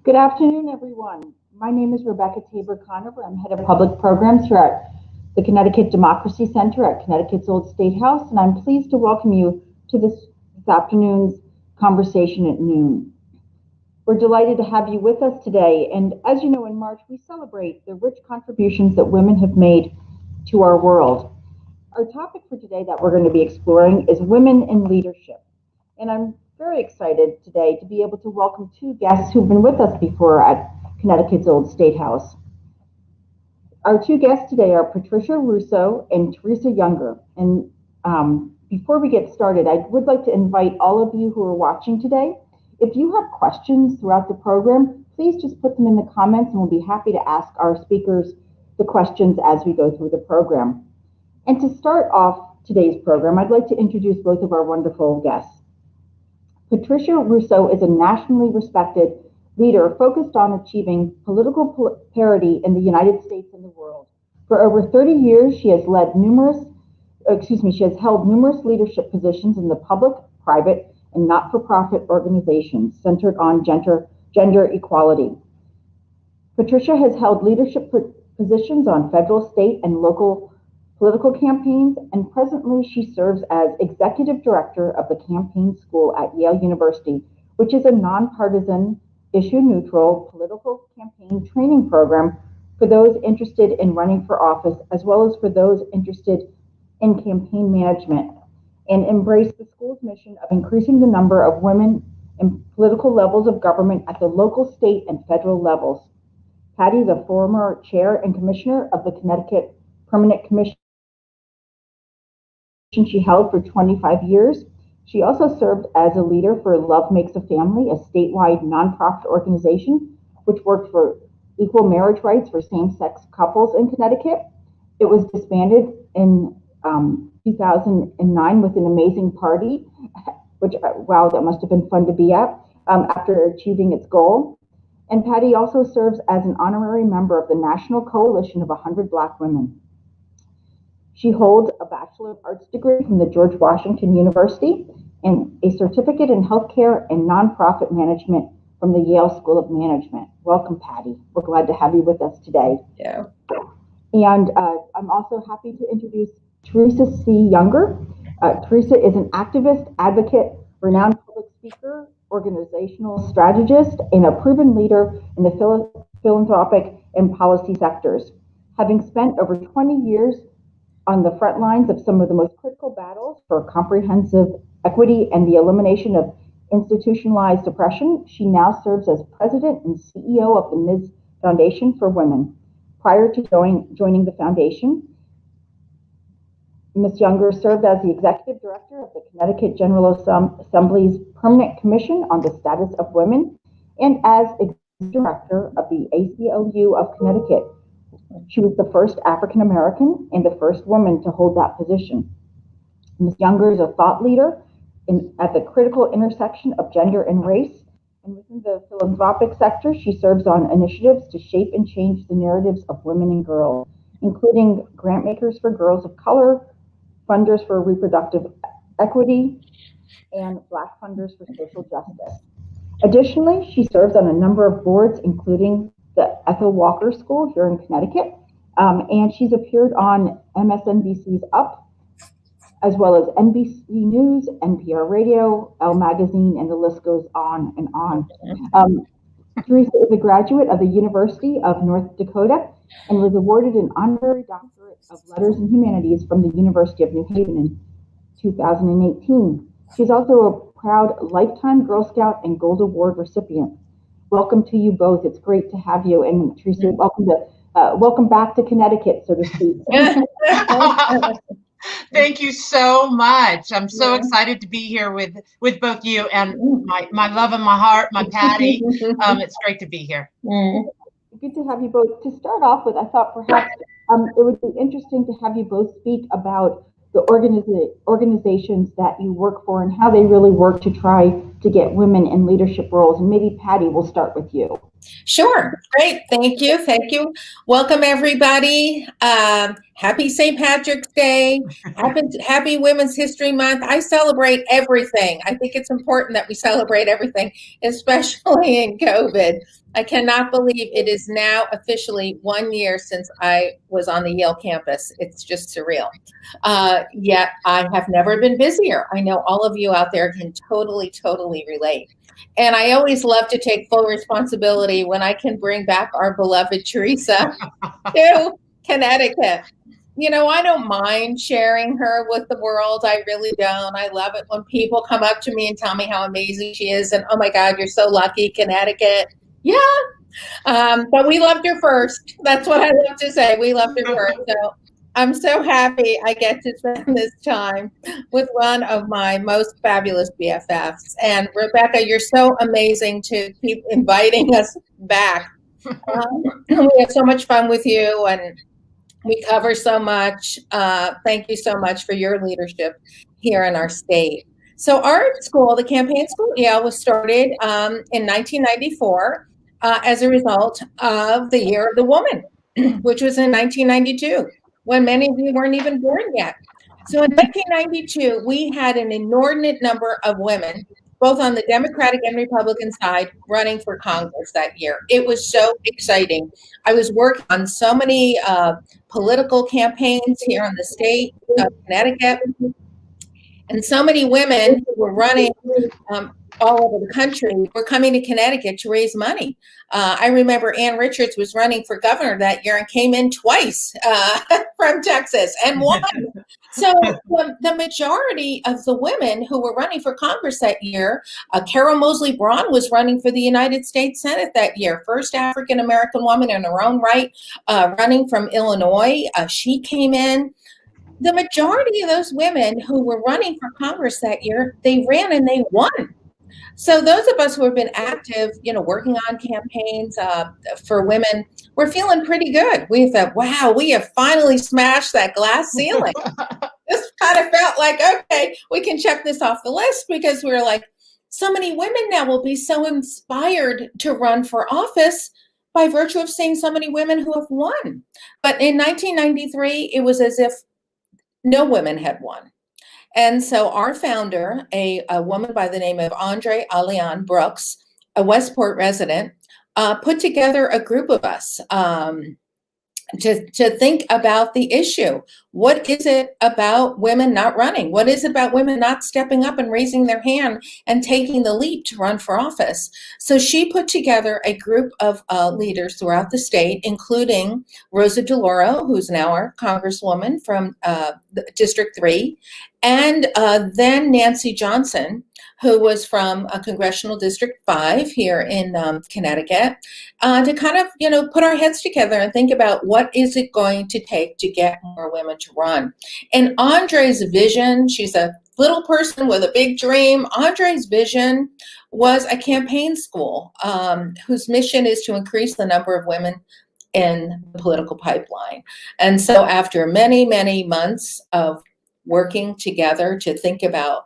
Good afternoon, everyone. My name is Rebecca Tabor-Conover. I'm head of public programs here at the Connecticut Democracy Center at Connecticut's Old State House, and I'm pleased to welcome you to this afternoon's conversation at noon. We're delighted to have you with us today, and as you know, in March, we celebrate the rich contributions that women have made to our world. Our topic for today that we're going to be exploring is women in leadership, and I'm very excited today to be able to welcome two guests who've been with us before at Connecticut's Old State House. Our two guests today are Patricia Russo and Teresa Younger. And before we get started, I would like to invite all of you who are watching today, if you have questions throughout the program, please just put them in the comments and we'll be happy to ask our speakers the questions as we go through the program. And to start off today's program, I'd like to introduce both of our wonderful guests. Patricia Russo is a nationally respected leader focused on achieving political parity in the United States and the world. For over 30 years, she has held numerous leadership positions in the public, private, and not-for-profit organizations centered on gender equality. Patricia has held leadership positions on federal, state, and local political campaigns, and presently she serves as executive director of the campaign school at Yale University, which is a nonpartisan, issue-neutral political campaign training program for those interested in running for office, as well as for those interested in campaign management, and embrace the school's mission of increasing the number of women in political levels of government at the local, state, and federal levels. Patty is a former chair and commissioner of the Connecticut Permanent Commission she held for 25 years. She also served as a leader for Love Makes a Family, a statewide nonprofit organization which worked for equal marriage rights for same-sex couples in Connecticut. It was disbanded in 2009 with an amazing party, which, wow, that must have been fun to be at after achieving its goal. And Patty also serves as an honorary member of the National Coalition of 100 Black Women. She holds a Bachelor of Arts degree from the George Washington University and a certificate in healthcare and nonprofit management from the Yale School of Management. Welcome, Patty. We're glad to have you with us today. Yeah. And I'm also happy to introduce Teresa C. Younger. Teresa is an activist, advocate, renowned public speaker, organizational strategist, and a proven leader in the philanthropic and policy sectors. Having spent over 20 years on the front lines of some of the most critical battles for comprehensive equity and the elimination of institutionalized oppression, she now serves as president and CEO of the Miz Foundation for Women. Prior to joining the foundation, Ms. Younger served as the executive director of the Connecticut General Assembly's Permanent Commission on the Status of Women and as executive director of the ACLU of Connecticut. She was the first African American and the first woman to hold that position. Ms. Younger is a thought leader at the critical intersection of gender and race, and within the philanthropic sector, she serves on initiatives to shape and change the narratives of women and girls, including grant makers for girls of color, funders for reproductive equity, and Black funders for social justice. Additionally, she serves on a number of boards, including the Ethel Walker School here in Connecticut, and she's appeared on MSNBC's Up, as well as NBC News, NPR Radio, Elle Magazine, and the list goes on and on. Teresa is a graduate of the University of North Dakota and was awarded an honorary doctorate of Letters and Humanities from the University of New Haven in 2018. She's also a proud Lifetime Girl Scout and Gold Award recipient. Welcome to you both. It's great to have you. And Teresa, welcome back to Connecticut, so to speak. Thank you so much. I'm so excited to be here with both you and my love in my heart, my Patty. It's great to be here. Good to have you both. To start off with, I thought perhaps it would be interesting to have you both speak about the organizations that you work for and how they really work to try to get women in leadership roles. And maybe Patty, we'll start with you. Sure. Great. Thank you. Welcome, everybody. Happy St. Patrick's Day. Happy Women's History Month. I celebrate everything. I think it's important that we celebrate everything, especially in COVID. I cannot believe it is now officially 1 year since I was on the Yale campus. It's just surreal. Yet I have never been busier. I know all of you out there can totally relate. And I always love to take full responsibility when I can bring back our beloved Teresa to Connecticut. You know, I don't mind sharing her with the world. I really don't. I love it when people come up to me and tell me how amazing she is. And, oh my God, you're so lucky, Connecticut. Yeah. But we loved her first. That's what I love to say. We loved her first. So I'm so happy I get to spend this time with one of my most fabulous BFFs. And Rebecca, you're so amazing to keep inviting us back. We have so much fun with you, and we cover so much. Thank you so much for your leadership here in our state. So our school, the Campaign School at Yale, was started in 1994 as a result of the Year of the Woman, which was in 1992, when many of you weren't even born yet. So in 1992, we had an inordinate number of women, both on the Democratic and Republican side, running for Congress that year. It was so exciting. I was working on so many political campaigns here in the state of Connecticut, and so many women who were running all over the country were coming to Connecticut to raise money. I remember Ann Richards was running for governor that year and came in twice from Texas and won. So the majority of the women who were running for Congress that year, Carol Moseley Braun was running for the United States Senate that year, first African-American woman in her own right, running from Illinois. She came in. The majority of those women who were running for Congress that year, they ran and they won. So those of us who have been active, you know, working on campaigns for women, we're feeling pretty good. We thought, wow, we have finally smashed that glass ceiling. This kind of felt like, okay, we can check this off the list, because we were like, so many women now will be so inspired to run for office by virtue of seeing so many women who have won. But in 1993, it was as if no women had won. And so our founder, a woman by the name of Andre Alian Brooks, a Westport resident, put together a group of us to think about the issue. What is it about women not running? What is it about women not stepping up and raising their hand and taking the leap to run for office? So she put together a group of leaders throughout the state, including Rosa DeLauro, who's now our congresswoman from District 3, and then Nancy Johnson, who was from Congressional District 5 here in Connecticut, to kind of, you know, put our heads together and think about what is it going to take to get more women to run. And Andre's vision, she's a little person with a big dream. Andre's vision was a campaign school whose mission is to increase the number of women in the political pipeline. And so after many, many months of working together to think about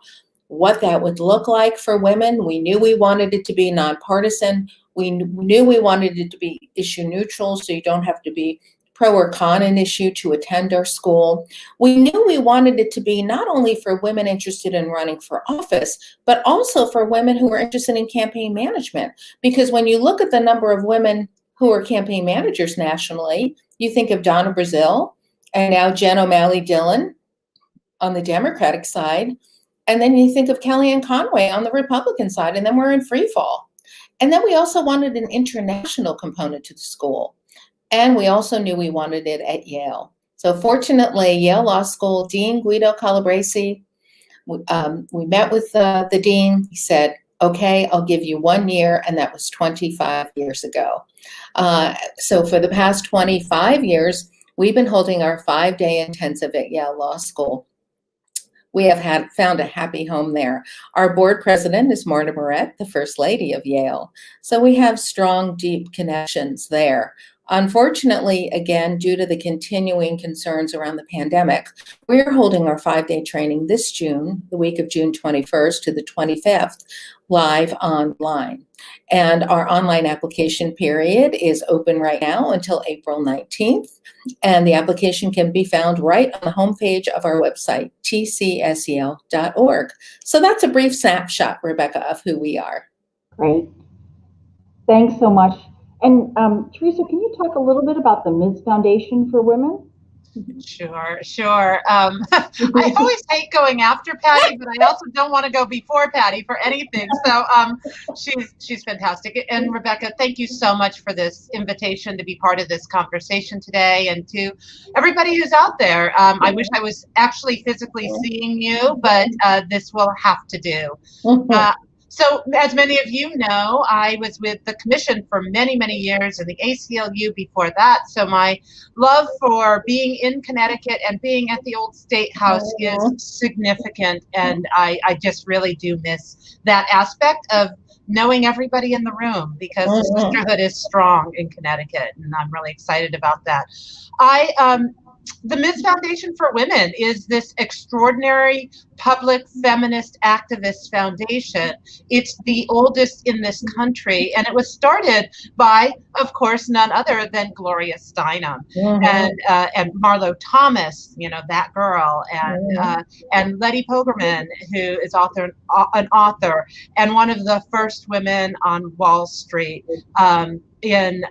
what that would look like for women, we knew we wanted it to be nonpartisan. We knew we wanted it to be issue neutral, so you don't have to be pro or con an issue to attend our school. We knew we wanted it to be not only for women interested in running for office, but also for women who are interested in campaign management. Because when you look at the number of women who are campaign managers nationally, you think of Donna Brazile and now Jen O'Malley Dillon on the Democratic side. And then you think of Kellyanne Conway on the Republican side, and then we're in free fall. And then we also wanted an international component to the school. And we also knew we wanted it at Yale. So fortunately, Yale Law School Dean Guido Calabresi, we met with the dean. He said, okay, I'll give you 1 year, and that was 25 years ago. So for the past 25 years, we've been holding our 5-day intensive at Yale Law School. We have found a happy home there. Our board president is Marta Moret, the First Lady of Yale. So we have strong, deep connections there. Unfortunately, again, due to the continuing concerns around the pandemic, we're holding our 5-day training this June, the week of June 21st to the 25th, live online. And our online application period is open right now until April 19th. And the application can be found right on the homepage of our website, tcsel.org. So that's a brief snapshot, Rebecca, of who we are. Great. Thanks so much. And Teresa, can you talk a little bit about the Miz Foundation for Women? Sure. I always hate going after Patty, but I also don't want to go before Patty for anything. So she's fantastic. And Rebecca, thank you so much for this invitation to be part of this conversation today. And to everybody who's out there, I wish I was actually physically seeing you, but this will have to do. So as many of you know, I was with the commission for many, many years and the ACLU before that. So my love for being in Connecticut and being at the old State House is significant. And I just really do miss that aspect of knowing everybody in the room, because the sisterhood is strong in Connecticut. And I'm really excited about that. The Miz Foundation for Women is this extraordinary public feminist activist foundation. It's the oldest in this country, and it was started by, of course, none other than Gloria Steinem and Marlo Thomas, you know, that girl, and Letty Pogerman, who is an author, and one of the first women on Wall Street in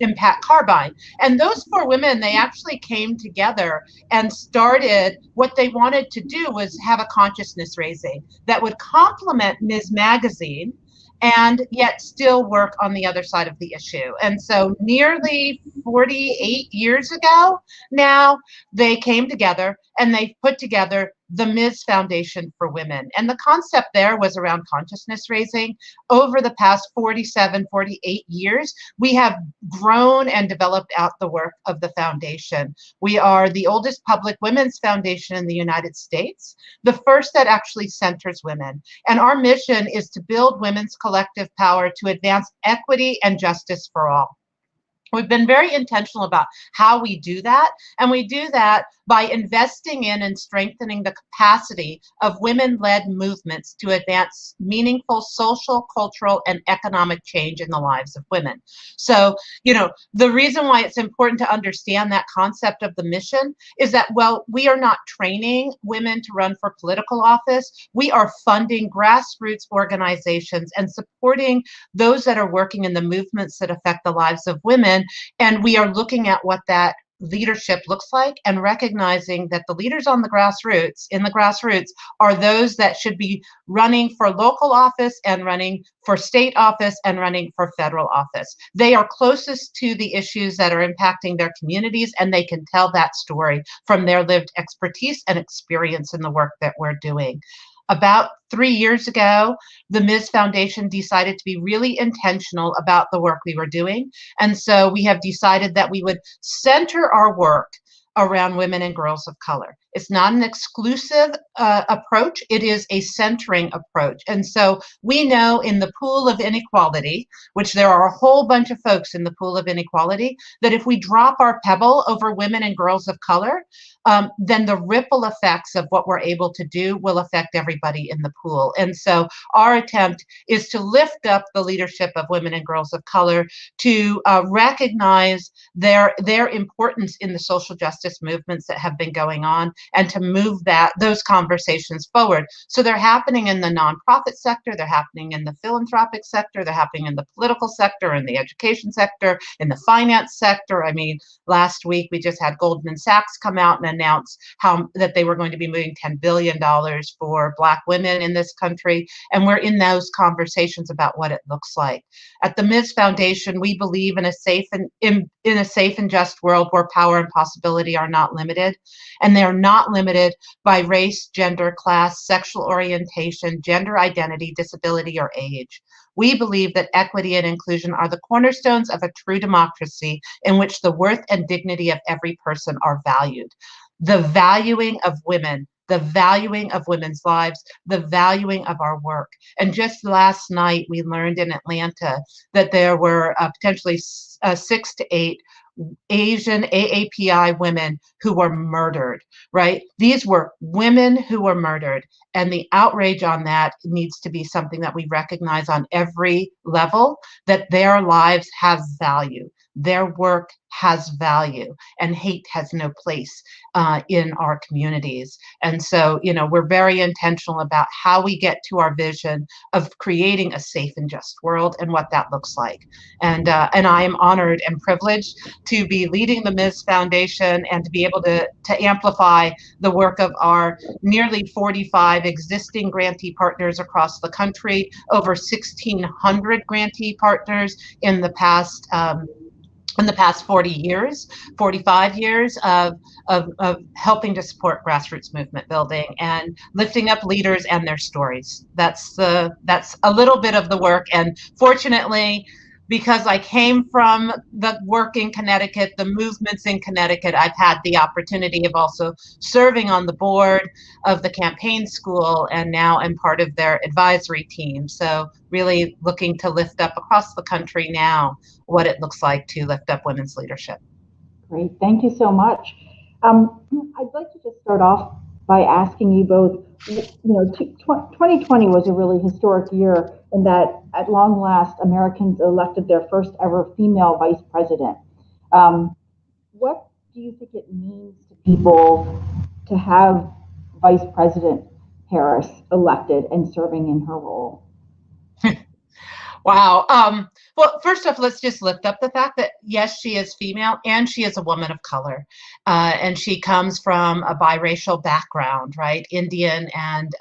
Impact Carbine. And those 4 women, they actually came together and started what they wanted to do was have a consciousness raising that would complement Ms. Magazine and yet still work on the other side of the issue. And so nearly 48 years ago now, they came together and they put together the Miz Foundation for Women. And the concept there was around consciousness raising. Over the past 47, 48 years, we have grown and developed out the work of the foundation. We are the oldest public women's foundation in the United States, the first that actually centers women. And our mission is to build women's collective power to advance equity and justice for all. We've been very intentional about how we do that, and we do that by investing in and strengthening the capacity of women-led movements to advance meaningful social, cultural, and economic change in the lives of women. So, you know, the reason why it's important to understand that concept of the mission is that, well, we are not training women to run for political office. We are funding grassroots organizations and supporting those that are working in the movements that affect the lives of women. And we are looking at what that leadership looks like and recognizing that the leaders on the grassroots are those that should be running for local office and running for state office and running for federal office. They are closest to the issues that are impacting their communities, and they can tell that story from their lived expertise and experience in the work that we're doing. About 3 years ago, the Miz Foundation decided to be really intentional about the work we were doing. And so we have decided that we would center our work around women and girls of color. It's not an exclusive approach. It is a centering approach. And so we know in the pool of inequality, which there are a whole bunch of folks in the pool of inequality, that if we drop our pebble over women and girls of color, then the ripple effects of what we're able to do will affect everybody in the pool. And so our attempt is to lift up the leadership of women and girls of color, to recognize their importance in the social justice movements that have been going on, and to move those conversations forward. So they're happening in the nonprofit sector, they're happening in the philanthropic sector, they're happening in the political sector, in the education sector, in the finance sector. I mean, last week we just had Goldman Sachs come out and announce that they were going to be moving $10 billion for Black women in this country. And we're in those conversations about what it looks like. At the Miz Foundation, we believe in a safe and just world where power and possibility are not limited. And they're not limited by race, gender, class, sexual orientation, gender identity, disability, or age. We believe that equity and inclusion are the cornerstones of a true democracy in which the worth and dignity of every person are valued. The valuing of women the valuing of women's lives, the valuing of our work. And just last night, we learned in Atlanta that there were potentially 6 to 8 Asian AAPI women who were murdered, right? These were women who were murdered. And the outrage on that needs to be something that we recognize on every level, that their lives have value. Their work has value, and hate has no place in our communities. And so, we're very intentional about how we get to our vision of creating a safe and just world and what that looks like. And I am honored and privileged to be leading the Miz Foundation and to be able to amplify the work of our nearly 45 existing grantee partners across the country, over 1,600 grantee partners in the past 40 years, 45 years of helping to support grassroots movement building and lifting up leaders and their stories. That's a little bit of the work. And fortunately, because I came from the work in Connecticut, the movements in Connecticut, I've had the opportunity of also serving on the board of the campaign school, and now I'm part of their advisory team. So really looking to lift up across the country now what it looks like to lift up women's leadership. Great, thank you so much. I'd like to just start off by asking you both, 2020 was a really historic year in that at long last, Americans elected their first ever female vice president. What do you think it means to people to have Vice President Harris elected and serving in her role? Wow. Well, first off, let's just lift up the fact that, yes, she is female and she is a woman of color. And she comes from a biracial background, right? Indian and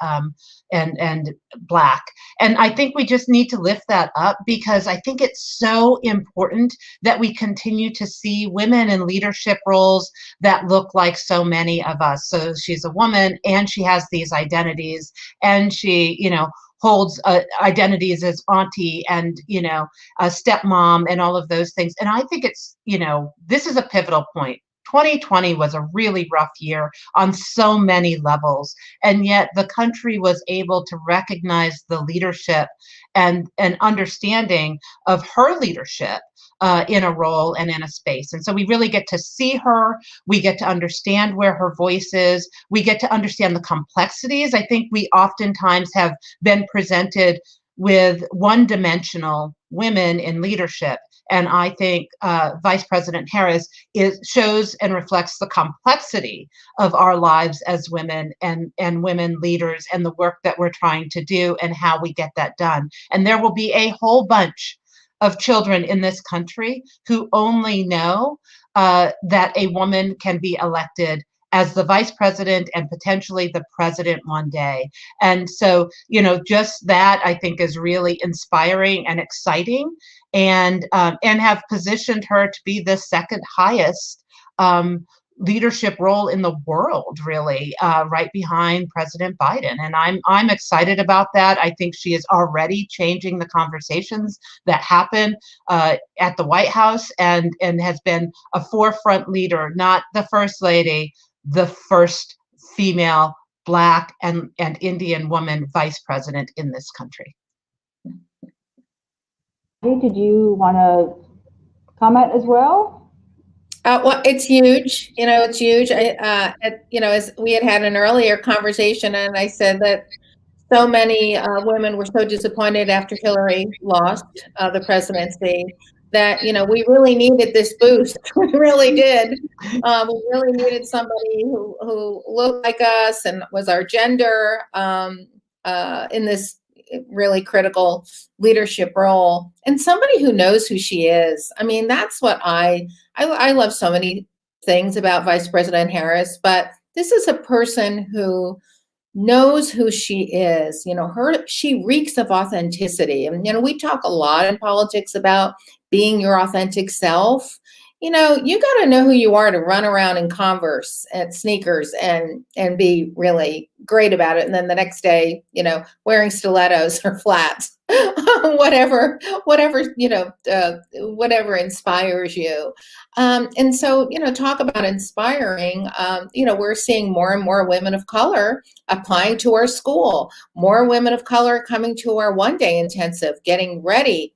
Black. And I think we just need to lift that up, because I think it's so important that we continue to see women in leadership roles that look like so many of us. So she's a woman and she has these identities, and she, holds identities as auntie and, a stepmom and all of those things. And I think it's, this is a pivotal point. 2020 was a really rough year on so many levels, and yet the country was able to recognize the leadership and understanding of her leadership in a role and in a space. And so we really get to see her, we get to understand where her voice is, we get to understand the complexities. I think we oftentimes have been presented with one-dimensional women in leadership. And I think Vice President Harris shows and reflects the complexity of our lives as women and women leaders, and the work that we're trying to do and how we get that done. And there will be a whole bunch of children in this country who only know that a woman can be elected as the vice president and potentially the president one day. And so, just that I think is really inspiring and exciting, and have positioned her to be the second highest leadership role in the world, really, right behind President Biden. And I'm excited about that. I think she is already changing the conversations that happen at the White House, and has been a forefront leader, not the first lady, the first female Black and Indian woman vice president in this country. Did you want to comment as well? Well, it's huge. It's huge. As we had an earlier conversation, and I said that so many women were so disappointed after Hillary lost the presidency that, we really needed this boost. We really did. We really needed somebody who looked like us and was our gender in this really critical leadership role, and somebody who knows who she is. I mean, that's what I love so many things about Vice President Harris, but this is a person who knows who she is. She reeks of authenticity. And, we talk a lot in politics about being your authentic self. You got to know who you are to run around in Converse and sneakers and be really great about it. And then the next day, wearing stilettos or flats. whatever, whatever inspires you. And so, talk about inspiring. We're seeing more and more women of color applying to our school, more women of color coming to our one-day intensive, getting ready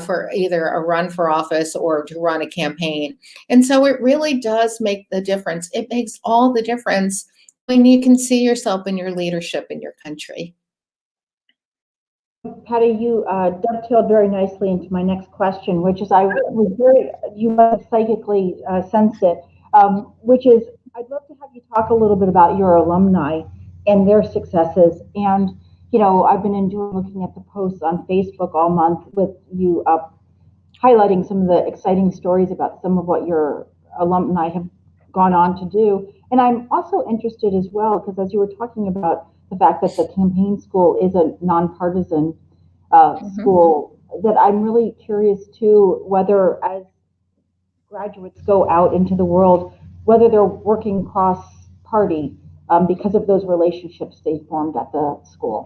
for either a run for office or to run a campaign. And so it really does make the difference. It makes all the difference when you can see yourself in your leadership in your country. Patty, you dovetailed very nicely into my next question, which is you must have psychically sensed it, which is I'd love to have you talk a little bit about your alumni and their successes. And, I've been enjoying looking at the posts on Facebook all month with you highlighting some of the exciting stories about some of what your alumni have gone on to do. And I'm also interested as well, because as you were talking about the fact that the campaign school is a nonpartisan school, that I'm really curious too, whether as graduates go out into the world, whether they're working cross-party because of those relationships they formed at the school.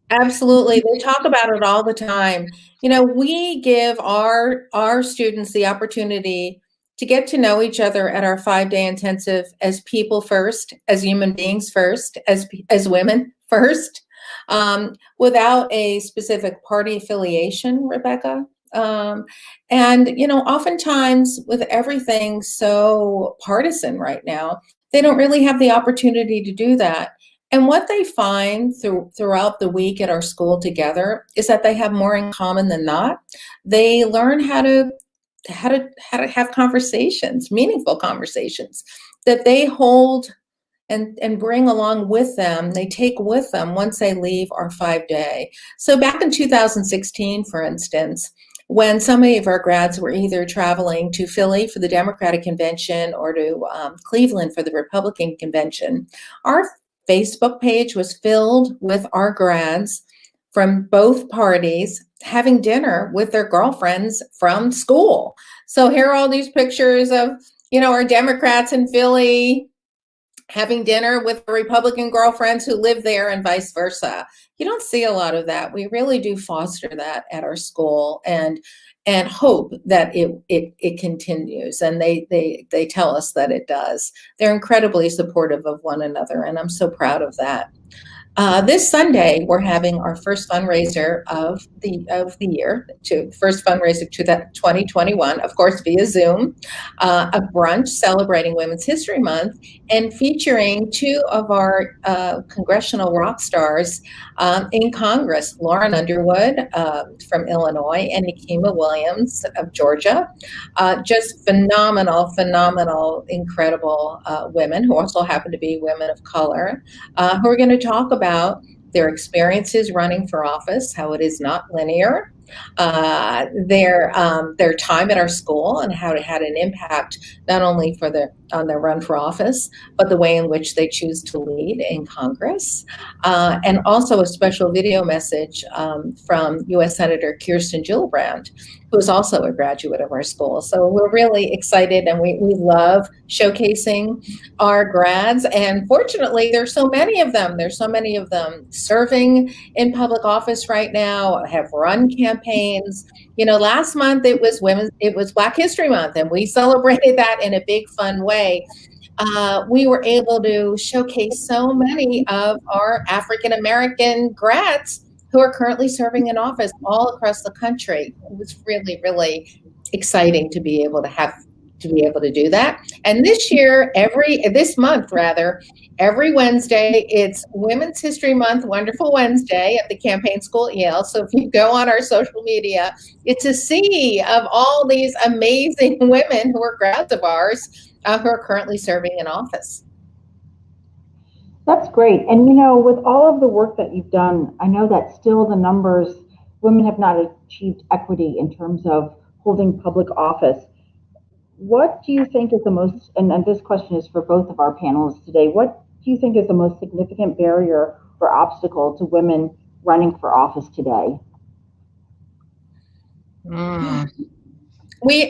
Absolutely. They talk about it all the time. We give our students the opportunity to get to know each other at our 5-day intensive as people first, as human beings first, as women first, without a specific party affiliation, Rebecca. Oftentimes with everything so partisan right now, they don't really have the opportunity to do that. And what they find throughout the week at our school together is that they have more in common than not. They learn how to have conversations, meaningful conversations that they hold and bring along with them. They take with them once they leave our 5-day. So back in 2016, for instance, when so many of our grads were either traveling to Philly for the Democratic Convention or to Cleveland for the Republican Convention, our Facebook page was filled with our grads from both parties having dinner with their girlfriends from school. So here are all these pictures of, our Democrats in Philly having dinner with Republican girlfriends who live there and vice versa. You don't see a lot of that. We really do foster that at our school and hope that it continues. And they tell us that it does. They're incredibly supportive of one another, and I'm so proud of that. This Sunday, we're having our first fundraiser of the year, first fundraiser to that 2021, of course, via Zoom, a brunch celebrating Women's History Month and featuring two of our congressional rock stars in Congress, Lauren Underwood from Illinois and Nikema Williams of Georgia. Just phenomenal, incredible women who also happen to be women of color, who are going to talk about their experiences running for office, how it is not linear, their time at our school and how it had an impact not only on their run for office, but the way in which they choose to lead in Congress, and also a special video message from U.S. Senator Kirsten Gillibrand, who is also a graduate of our school. So we're really excited, and we love showcasing our grads. And fortunately, there's so many of them. There's so many of them serving in public office right now, have run campaigns. Last month it was Black History Month, and we celebrated that in a big, fun way. We were able to showcase so many of our African American grads who are currently serving in office all across the country. It was really, really exciting to be able to do that. And this month, every Wednesday, it's Women's History Month, Wonderful Wednesday at the campaign school at Yale. So if you go on our social media, it's a sea of all these amazing women who are grads of ours who are currently serving in office. That's great. And with all of the work that you've done, I know that still the numbers, women have not achieved equity in terms of holding public office. What do you think is the most, and this question is for both of our panelists today, what do you think is the most significant barrier or obstacle to women running for office today?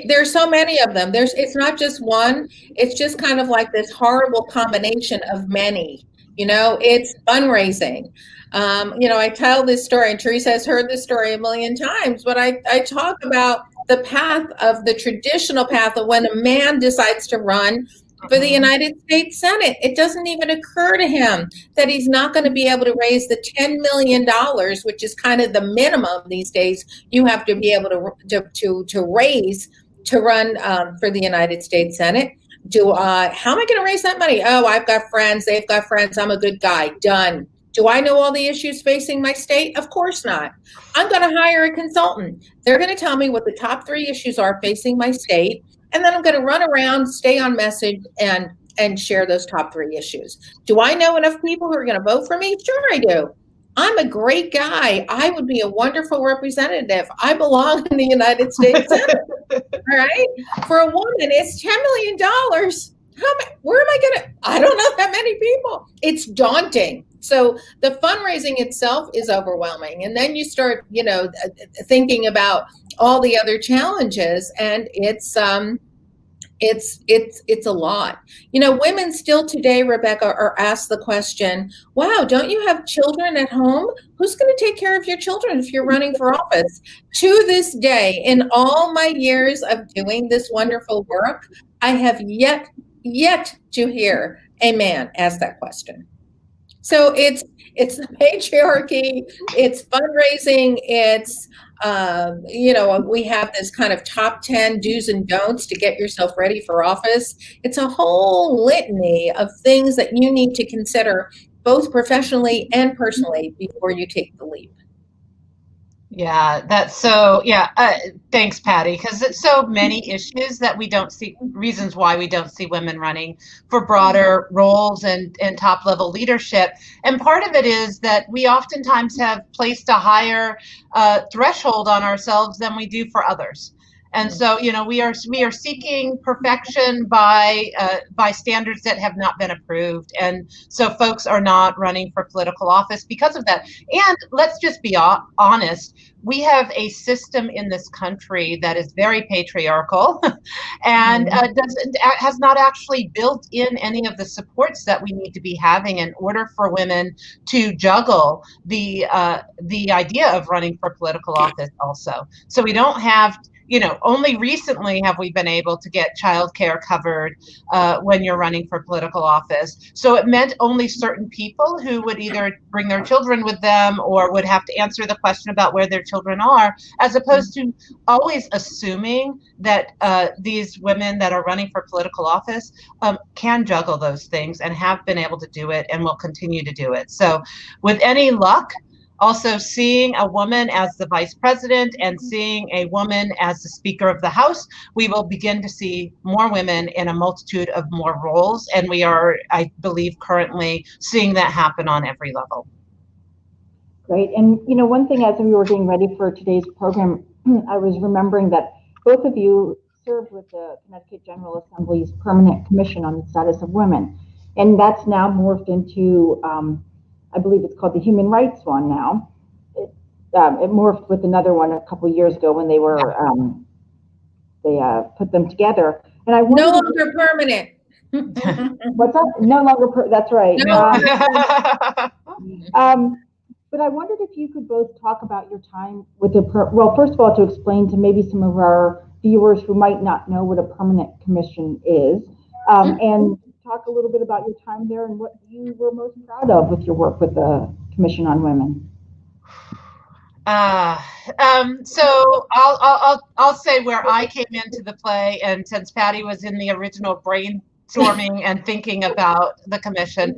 There's so many of them. It's not just one. It's just kind of like this horrible combination of many. It's fundraising. I tell this story, and Teresa has heard this story a million times, but I talk about the traditional path of when a man decides to run for the United States Senate. It doesn't even occur to him that he's not going to be able to raise the $10 million, which is kind of the minimum these days you have to be able to raise to run for the United States Senate. How am I going to raise that money? Oh, I've got friends. They've got friends. I'm a good guy. Done. Do I know all the issues facing my state? Of course not. I'm going to hire a consultant. They're going to tell me what the top 3 issues are facing my state. And then I'm going to run around, stay on message, and share those top 3 issues. Do I know enough people who are going to vote for me? Sure I do. I'm a great guy. I would be a wonderful representative. I belong in the United States Senate. All right. For a woman, it's $10 million. Where am I going to? I don't know that many people. It's daunting. So the fundraising itself is overwhelming. And then you start, thinking about all the other challenges, and it's a lot. Women still today, Rebecca, are asked the question, wow, don't you have children at home? Who's going to take care of your children if you're running for office? To this day, in all my years of doing this wonderful work, I have yet to hear a man ask that question. So it's the patriarchy, it's fundraising, it's we have this kind of top 10 do's and don'ts to get yourself ready for office. It's a whole litany of things that you need to consider both professionally and personally before you take the leap. Yeah, that's so, thanks, Patty, because it's so many issues that we don't see, reasons why we don't see women running for broader roles and top level leadership. And part of it is that we oftentimes have placed a higher threshold on ourselves than we do for others. And so, we are seeking perfection by standards that have not been approved. And so folks are not running for political office because of that. And let's just be honest, we have a system in this country that is very patriarchal and has not actually built in any of the supports that we need to be having in order for women to juggle the idea of running for political office also. So we don't have, only recently have we been able to get childcare covered when you're running for political office. So it meant only certain people who would either bring their children with them or would have to answer the question about where their children are, as opposed to always assuming that these women that are running for political office can juggle those things and have been able to do it and will continue to do it. So with any luck, also seeing a woman as the vice president and seeing a woman as the Speaker of the House, we will begin to see more women in a multitude of more roles. And we are, I believe, currently seeing that happen on every level. Great. And, one thing as we were getting ready for today's program, I was remembering that both of you served with the Connecticut General Assembly's Permanent Commission on the Status of Women. And that's now morphed into I believe it's called the Human Rights one now. It morphed with another one a couple of years ago when they were they put them together. And I no longer permanent. What's that? No longer. That's right. No. But I wondered if you could both talk about your time with the well, first of all, to explain to maybe some of our viewers who might not know what a permanent commission is, and talk a little bit about your time there and what you were most proud of with your work with the Commission on Women. So I'll say where I came into the play, and since Patty was in the original brainstorming and thinking about the commission,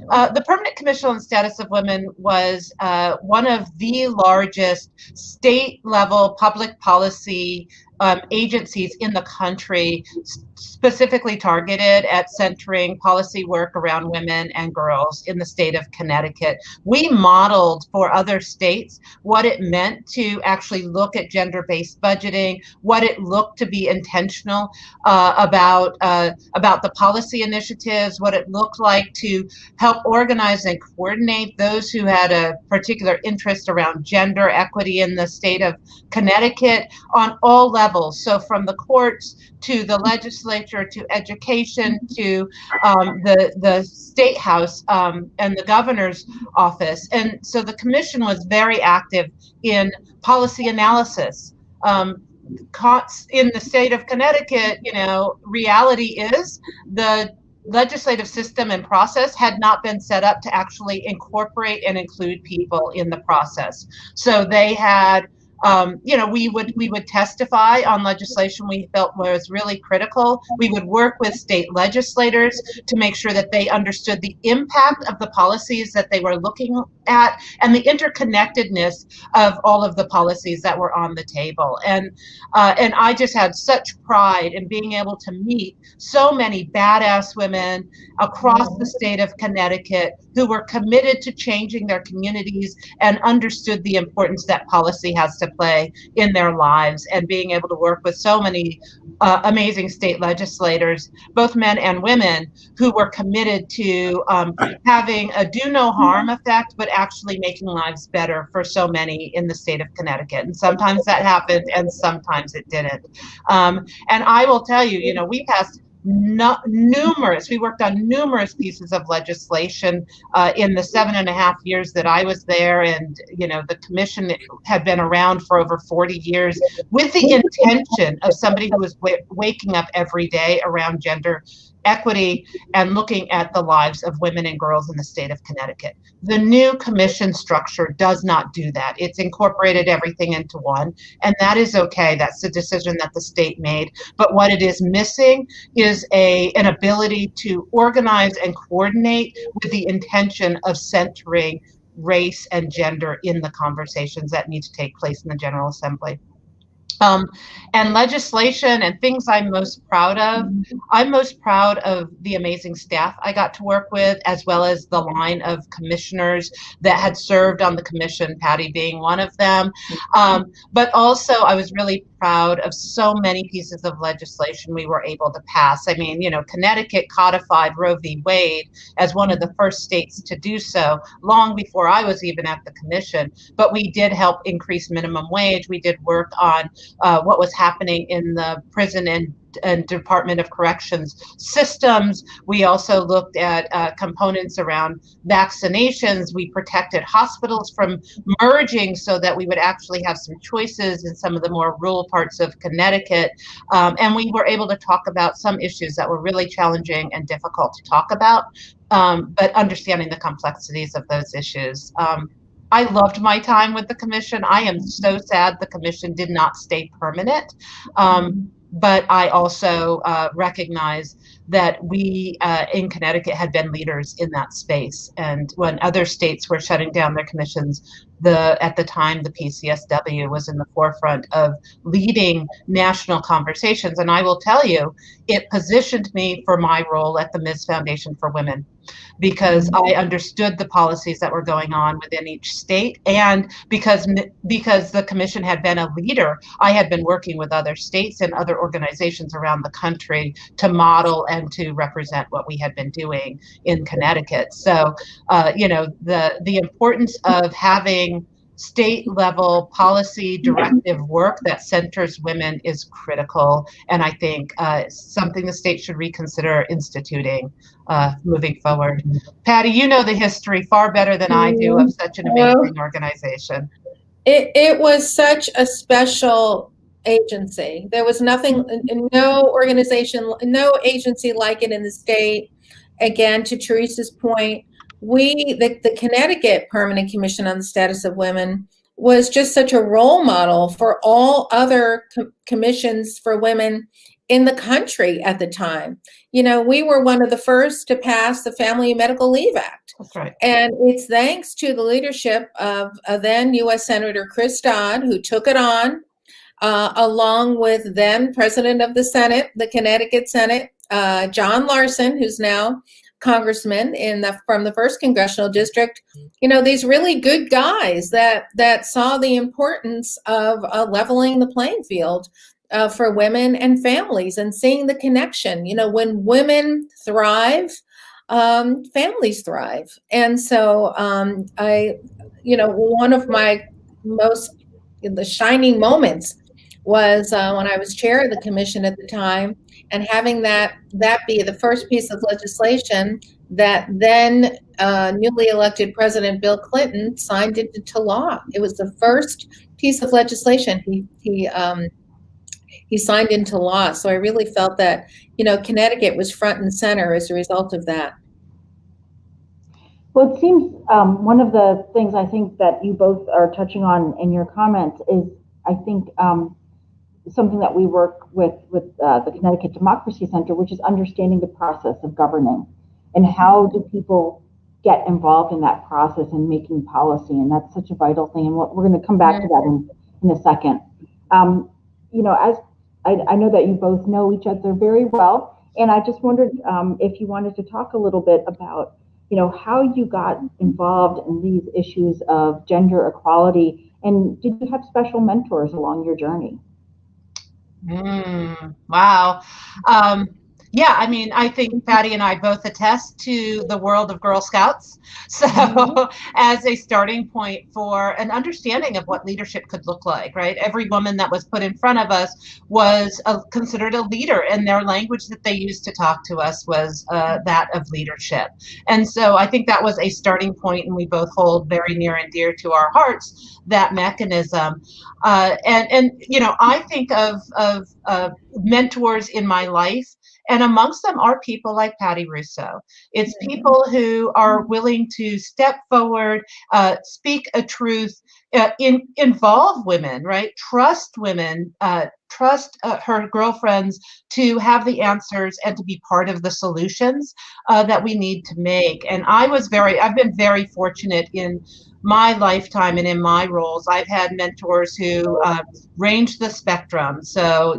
the Permanent Commission on the Status of Women was one of the largest state-level public policy agencies in the country, specifically targeted at centering policy work around women and girls in the state of Connecticut. We modeled for other states what it meant to actually look at gender-based budgeting, what it looked to be intentional about the policy initiatives, what it looked like to help organize and coordinate those who had a particular interest around gender equity in the state of Connecticut on all levels levels. So from the courts to the legislature to education to the state house and the governor's office. And so the commission was very active in policy analysis. In the state of Connecticut, reality is the legislative system and process had not been set up to actually incorporate and include people in the process. So they had, we would testify on legislation we felt was really critical. We would work with state legislators to make sure that they understood the impact of the policies that they were looking at and the interconnectedness of all of the policies that were on the table. And I just had such pride in being able to meet so many badass women across the state of Connecticut who were committed to changing their communities and understood the importance that policy has to play in their lives, and being able to work with so many amazing state legislators, both men and women, who were committed to having a do no harm effect, but actually making lives better for so many in the state of Connecticut. And sometimes that happened and sometimes it didn't. And I will tell you, we passed we worked on numerous pieces of legislation in the 7.5 years that I was there. And, the commission had been around for over 40 years with the intention of somebody who was waking up every day around gender equity and looking at the lives of women and girls in the state of Connecticut. The new commission structure does not do that. It's incorporated everything into one, and that is okay. That's the decision that the state made. But what it is missing is an ability to organize and coordinate with the intention of centering race and gender in the conversations that need to take place in the General Assembly. And legislation and things I'm most proud of. I'm most proud of the amazing staff I got to work with, as well as the line of commissioners that had served on the commission, Patty being one of them. But also I was really proud of so many pieces of legislation we were able to pass. I mean, Connecticut codified Roe v. Wade as one of the first states to do so long before I was even at the commission. But we did help increase minimum wage. We did work on what was happening in the prison and Department of Corrections systems. We also looked at components around vaccinations. We protected hospitals from merging so that we would actually have some choices in some of the more rural parts of Connecticut. And we were able to talk about some issues that were really challenging and difficult to talk about, but understanding the complexities of those issues. I loved my time with the commission. I am so sad the commission did not stay permanent. But I also recognize that we in Connecticut had been leaders in that space. And when other states were shutting down their commissions, at the time, the PCSW was in the forefront of leading national conversations. And I will tell you, it positioned me for my role at the Miz Foundation for Women, because I understood the policies that were going on within each state. And because the commission had been a leader, I had been working with other states and other organizations around the country to model and to represent what we had been doing in Connecticut. So, the importance of having state level policy directive work that centers women is critical, and I think something the state should reconsider instituting moving forward. Patty, you know the history far better than I do of such an amazing organization. It was such a special agency. There was nothing, no organization, no agency like it in the state. Again, to Teresa's point, the Connecticut Permanent Commission on the Status of Women was just such a role model for all other commissions for women in the country at the time. We were one of the first to pass the Family and Medical Leave Act. That's right. And it's thanks to the leadership of then U.S. Senator Chris Dodd, who took it on, along with then President of the Senate, the Connecticut Senate, John Larson, who's now congressman from the 1st Congressional District. These really good guys that saw the importance of leveling the playing field for women and families, and seeing the connection. When women thrive, families thrive. And so one of my most shining moments was when I was chair of the commission at the time, and having that be the first piece of legislation that then newly elected President Bill Clinton signed into law. It was the first piece of legislation he signed into law. So I really felt that, Connecticut was front and center as a result of that. Well, it seems one of the things I think that you both are touching on in your comments is, I think, something that we work with the Connecticut Democracy Center, which is understanding the process of governing and how do people get involved in that process and making policy. And that's such a vital thing. And we're going to come back to that in a second. As I know that you both know each other very well, and I just wondered if you wanted to talk a little bit about, how you got involved in these issues of gender equality, and did you have special mentors along your journey? Wow. Yeah, I mean, I think Patty and I both attest to the world of Girl Scouts. So as a starting point for an understanding of what leadership could look like, right? Every woman that was put in front of us was considered a leader, and their language that they used to talk to us was that of leadership. And so I think that was a starting point, and we both hold very near and dear to our hearts that mechanism. And I think of mentors in my life, and amongst them are people like Patty Russo. It's people who are willing to step forward, speak a truth, involve women, right? Trust women, trust her girlfriends to have the answers and to be part of the solutions that we need to make. And I've been very fortunate in my lifetime and in my roles. I've had mentors who range the spectrum. So,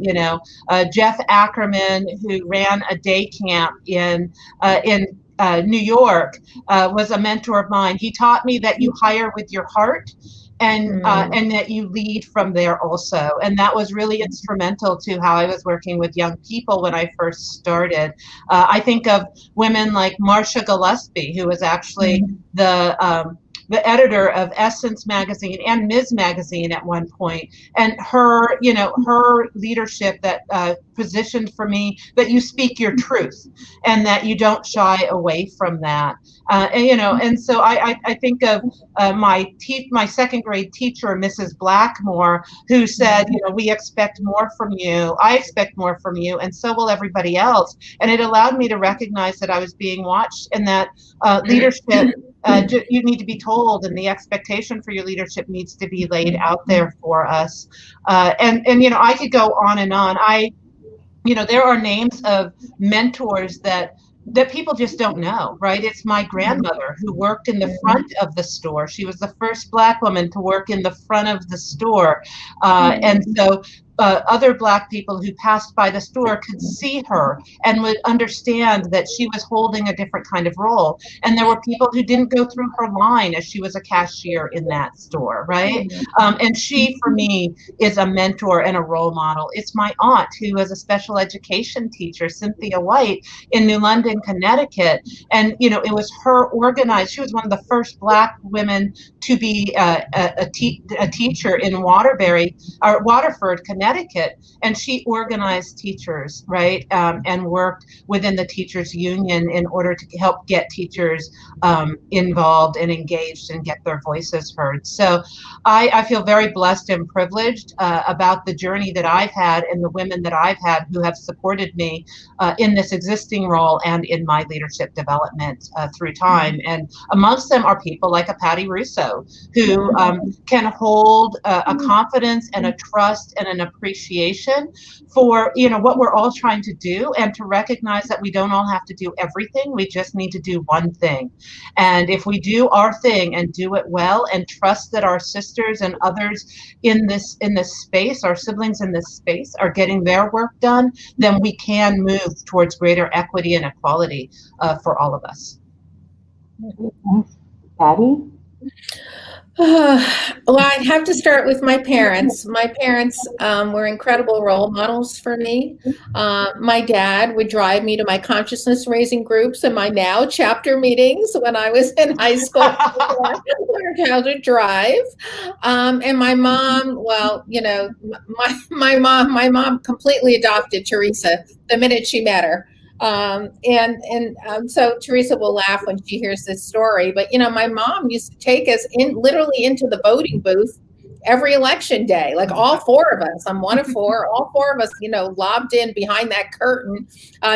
Jeff Ackerman, who ran a day camp in New York, was a mentor of mine. He taught me that you hire with your heart, and that you lead from there also. And that was really instrumental to how I was working with young people when I first started. I think of women like Marcia Gillespie, who was actually the editor of Essence magazine and Ms. magazine at one point, and her leadership that positioned for me that you speak your truth and that you don't shy away from that. And so I think of my second grade teacher, Mrs. Blackmore, who said, we expect more from you. I expect more from you, and so will everybody else. And it allowed me to recognize that I was being watched, and that leadership, you need to be told, and the expectation for your leadership needs to be laid out there for us. And I could go on and on. There are names of mentors that people just don't know, right? It's my grandmother who worked in the front of the store. She was the first Black woman to work in the front of the store. And so other Black people who passed by the store could see her and would understand that she was holding a different kind of role. And there were people who didn't go through her line as she was a cashier in that store, right? And she, for me, is a mentor and a role model. It's my aunt, who was a special education teacher, Cynthia White, in New London, Connecticut. And, it was her organized. She was one of the first Black women to be a teacher in Waterford, Connecticut. And she organized teachers, right, and worked within the teachers union in order to help get teachers involved and engaged and get their voices heard. So I feel very blessed and privileged about the journey that I've had and the women that I've had who have supported me in this existing role and in my leadership development through time. And amongst them are people like a Patty Russo, who can hold a confidence and a trust and an appreciation for what we're all trying to do, and to recognize that we don't all have to do everything. We just need to do one thing. And if we do our thing and do it well, and trust that our sisters and others in this space, our siblings in this space, are getting their work done, then we can move towards greater equity and equality for all of us. Patty? Well, I have to start with my parents. My parents were incredible role models for me. My dad would drive me to my consciousness raising groups and my now chapter meetings when I was in high school. I learned how to drive. And my mom, well, my mom completely adopted Teresa the minute she met her. So Teresa will laugh when she hears this story, but my mom used to take us literally into the voting booth every election day, like all four of us. I'm one of four, all four of us, lobbed in behind that curtain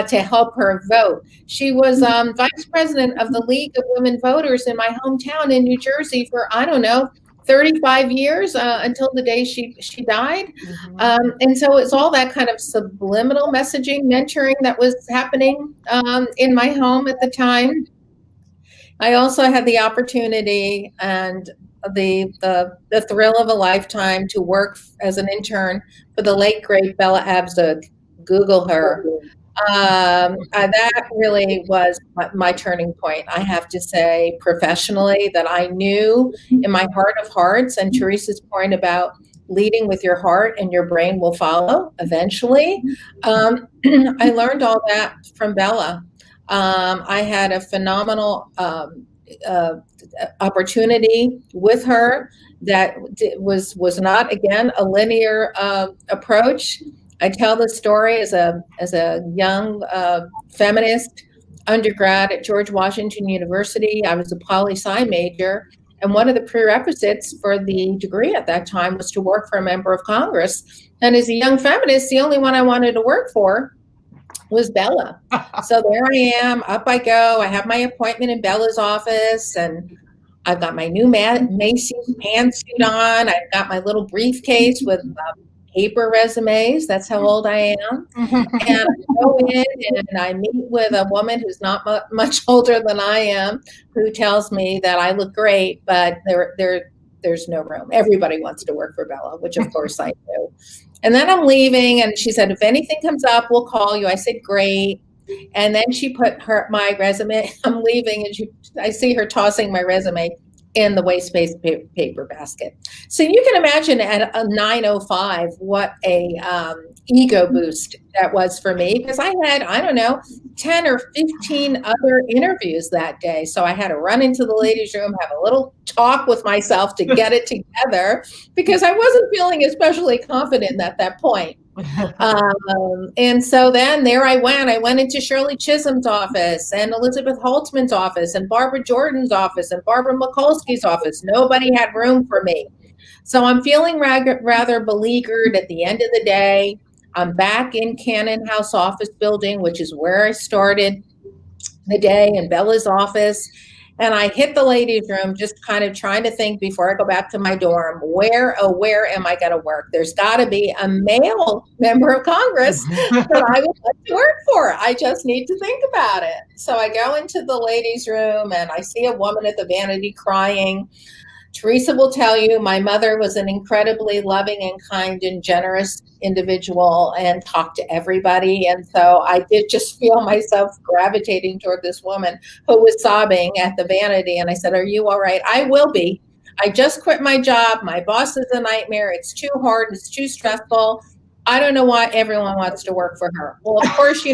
to help her vote. She was vice president of the League of Women Voters in my hometown in New Jersey for, I don't know, 35 years until the day she died. And so it's all that kind of subliminal messaging, mentoring that was happening in my home at the time. I also had the opportunity and the thrill of a lifetime to work as an intern for the late, great Bella Abzug. Google her. That really was my turning point. I have to say professionally that I knew in my heart of hearts, and Teresa's point about leading with your heart and your brain will follow eventually. I learned all that from Bella. I had a phenomenal opportunity with her that was not, again, a linear approach. I tell the story as a young feminist undergrad at George Washington University. I was a poli-sci major, and one of the prerequisites for the degree at that time was to work for a member of Congress. And as a young feminist, the only one I wanted to work for was Bella. So there I am, up I go. I have my appointment in Bella's office, and I've got my new Macy's pantsuit on. I've got my little briefcase with paper resumes. That's how old I am. And I go in and I meet with a woman who's not much older than I am, who tells me that I look great, but there's no room. Everybody wants to work for Bella, which of course I do. And then I'm leaving, and she said, if anything comes up, we'll call you. I said, great. And then she put my resume. I'm leaving, and I see her tossing my resume in the waste paper basket. So you can imagine at a 9:05 what a ego boost that was for me, because I had, I don't know, 10 or 15 other interviews that day. So I had to run into the ladies' room, have a little talk with myself to get it together, because I wasn't feeling especially confident at that point. And so then there I went. I went into Shirley Chisholm's office and Elizabeth Holtzman's office and Barbara Jordan's office and Barbara Mikulski's office. Nobody had room for me. So I'm feeling rather beleaguered at the end of the day. I'm back in Cannon House office building, which is where I started the day, in Bella's office. And I hit the ladies' room, just kind of trying to think before I go back to my dorm, where am I going to work? There's got to be a male member of Congress that I would like to work for. I just need to think about it. So I go into the ladies' room and I see a woman at the vanity crying. Teresa will tell you my mother was an incredibly loving and kind and generous individual and talked to everybody. And so I did just feel myself gravitating toward this woman who was sobbing at the vanity. And I said, are you all right? I will be. I just quit my job. My boss is a nightmare. It's too hard. It's too stressful. I don't know why everyone wants to work for her. Well, of course,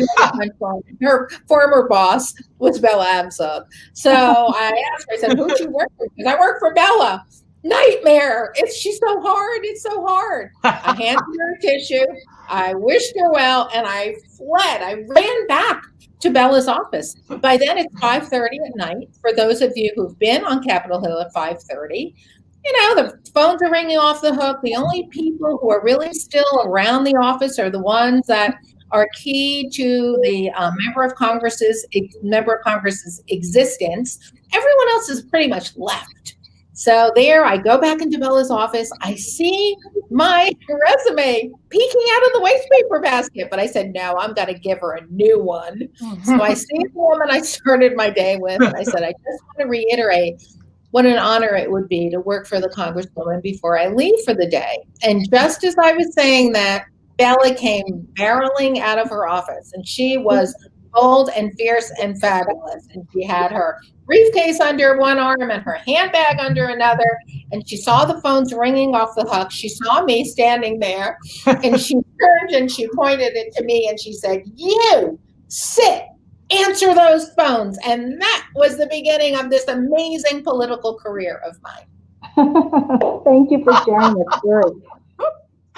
her former boss was Bella Abzug. So I asked her, I said, who'd you work for? Because I work for Bella. Nightmare. She's so hard. It's so hard. I handed her a tissue. I wished her well, and I fled. I ran back to Bella's office. By then, it's 5:30 at night. For those of you who've been on Capitol Hill at 5:30, the phones are ringing off the hook. The only people who are really still around the office are the ones that are key to the member of Congress's existence. Everyone else is pretty much left. So there I go back into Bella's office. I see my resume peeking out of the waste paper basket, but I said, no, I'm going to give her a new one. So I see the woman I started my day with, and I said, I just want to reiterate what an honor it would be to work for the Congresswoman before I leave for the day. And just as I was saying that, Bella came barreling out of her office, and she was bold and fierce and fabulous. And she had her briefcase under one arm and her handbag under another. And she saw the phones ringing off the hook. She saw me standing there, and she turned and she pointed it to me and she said, "You sit, answer those phones." And that was the beginning of this amazing political career of mine. Thank you for sharing that story.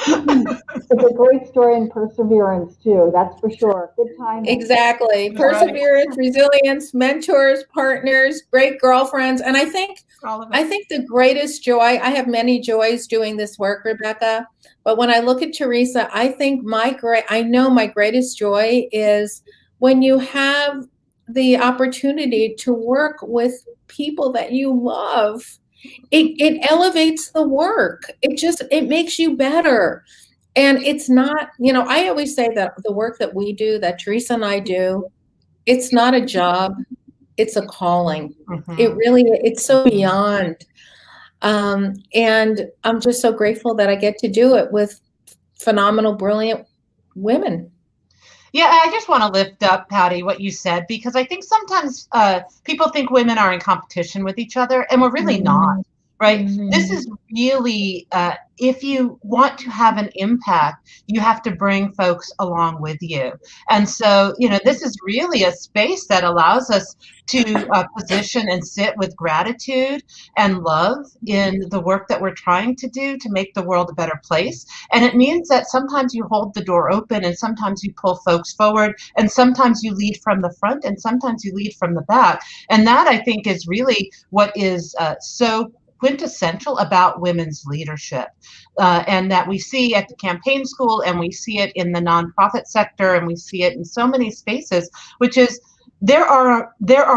It's a great story and perseverance too, that's for sure. Good time. Exactly. Perseverance, resilience, mentors, partners, great girlfriends. And I think the greatest joy, I have many joys doing this work, Rebecca, but when I look at Teresa, I think I know my greatest joy is when you have the opportunity to work with people that you love. It elevates the work. It makes you better. And it's not, I always say that the work that we do, that Teresa and I do, it's not a job, it's a calling. Mm-hmm. It's so beyond. And I'm just so grateful that I get to do it with phenomenal, brilliant women. Yeah, I just want to lift up, Patty, what you said, because I think sometimes people think women are in competition with each other, and we're really not, right? Mm-hmm. This is really, if you want to have an impact, you have to bring folks along with you. And so, this is really a space that allows us to position and sit with gratitude and love in the work that we're trying to do to make the world a better place. And it means that sometimes you hold the door open, and sometimes you pull folks forward, and sometimes you lead from the front, and sometimes you lead from the back. And that, I think, is really what is so quintessential about women's leadership, and that we see at the campaign school, and we see it in the nonprofit sector, and we see it in so many spaces, which is there are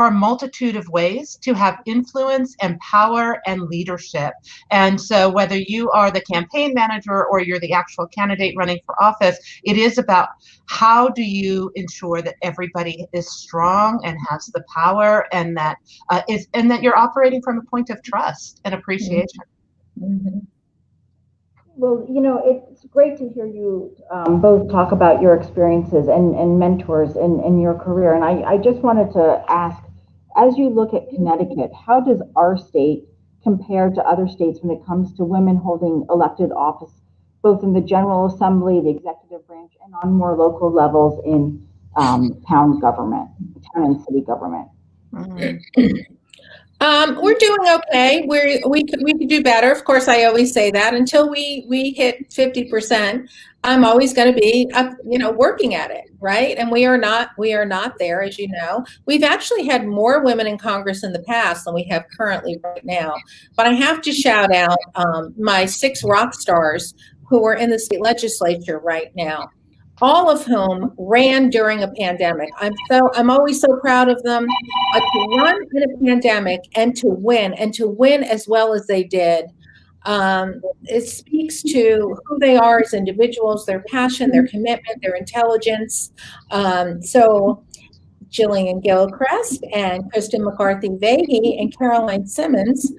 a multitude of ways to have influence and power and leadership. And so whether you are the campaign manager or you're the actual candidate running for office, it is about how do you ensure that everybody is strong and has the power, and that you're operating from a point of trust and appreciation. Mm-hmm. Well, it's great to hear you both talk about your experiences and mentors in your career. And I just wanted to ask, as you look at Connecticut, how does our state compare to other states when it comes to women holding elected office, both in the General Assembly, the executive branch, and on more local levels in town and city government? Mm-hmm. We're doing okay. We could do better. Of course, I always say that until we hit 50%, I'm always going to be working at it, right? And we are not there, as you know. We've actually had more women in Congress in the past than we have currently right now. But I have to shout out my 6 rock stars who are in the state legislature right now, all of whom ran during a pandemic. I'm always so proud of them. To run in a pandemic and to win as well as they did, it speaks to who they are as individuals, their passion, their commitment, their intelligence. So Jillian Gilchrist and Kristen McCarthy-Vahey and Caroline Simmons,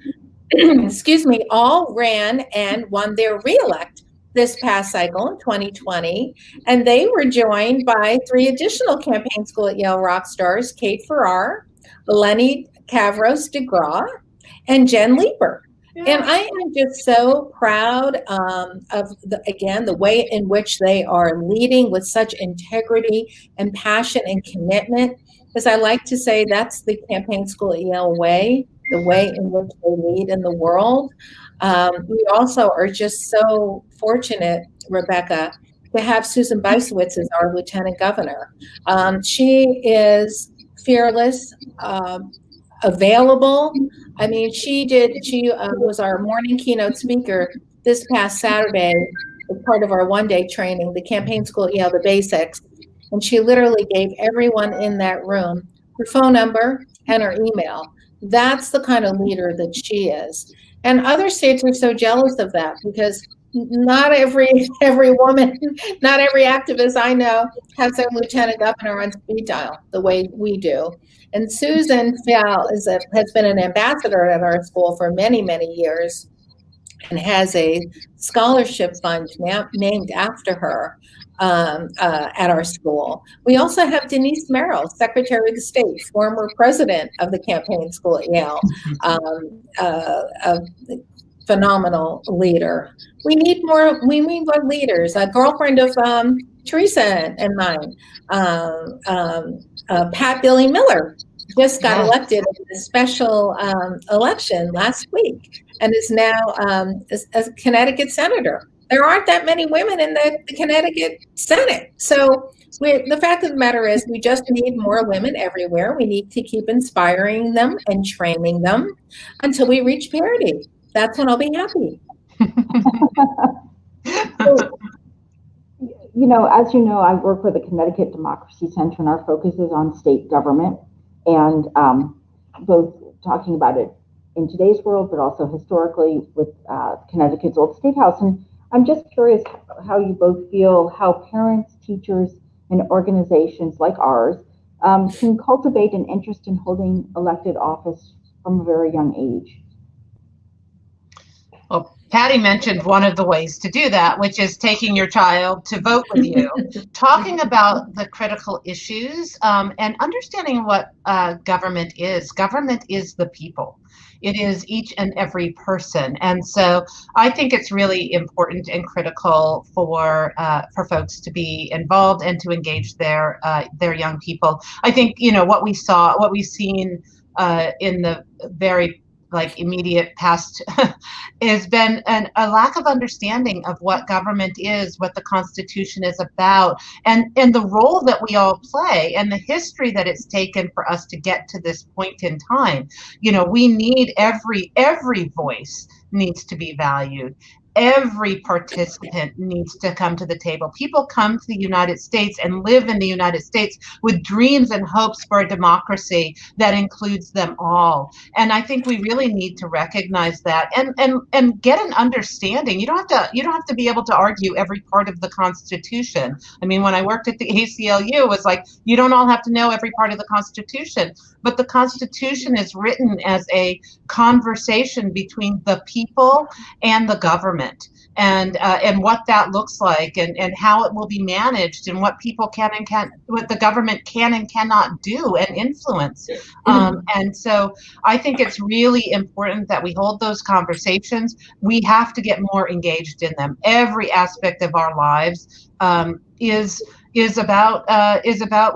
all ran and won their reelect this past cycle in 2020, and they were joined by 3 additional campaign school at Yale rock stars, Kate Farrar, Lenny Kavros DeGraw, and Jen Leeper. Yeah. And I am just so proud of the way in which they are leading with such integrity and passion and commitment, because I like to say that's the campaign school at Yale way, the way in which they lead in the world. We also are just so fortunate, Rebecca, to have Susan Beisowitz as our lieutenant governor. She is fearless, available. I mean, she was our morning keynote speaker this past Saturday as part of our one-day training, the campaign school at Yale, the basics. And she literally gave everyone in that room her phone number and her email. That's the kind of leader that she is. And other states are so jealous of that, because not every woman, not every activist I know has their lieutenant governor on speed dial the way we do. And Susan has been an ambassador at our school for many, many years and has a scholarship fund named after her. at our school. We also have Denise Merrill, Secretary of the State, former president of the campaign school at Yale, a phenomenal leader. We need more leaders. A girlfriend of Teresa and mine, Pat Billy Miller, just got elected in a special election last week and is now a Connecticut senator. There aren't that many women in the Connecticut Senate. So the fact of the matter is we just need more women everywhere. We need to keep inspiring them and training them until we reach parity. That's when I'll be happy. So, as you know, I work for the Connecticut Democracy Center, and our focus is on state government, and both talking about it in today's world, but also historically with Connecticut's old state house. And I'm just curious how you both feel how parents, teachers, and organizations like ours can cultivate an interest in holding elected office from a very young age. Well, Patty mentioned one of the ways to do that, which is taking your child to vote with you, talking about the critical issues, and understanding what government is. Government is the people. It is each and every person. And so I think it's really important and critical for folks to be involved and to engage their young people. I think, what we've seen in the very immediate past has been a lack of understanding of what government is, what the Constitution is about, and the role that we all play and the history that it's taken for us to get to this point in time. We need every voice needs to be valued. Every participant needs to come to the table. People come to the United States and live in the United States with dreams and hopes for a democracy that includes them all. And I think we really need to recognize that and get an understanding. You don't have to be able to argue every part of the Constitution. I mean, when I worked at the ACLU, it was like, you don't all have to know every part of the Constitution, but the Constitution is written as a conversation between the people and the government. And what that looks like, and how it will be managed, and what people what the government can and cannot do and influence. And so I think it's really important that we hold those conversations. We have to get more engaged in them. Every aspect of our lives is about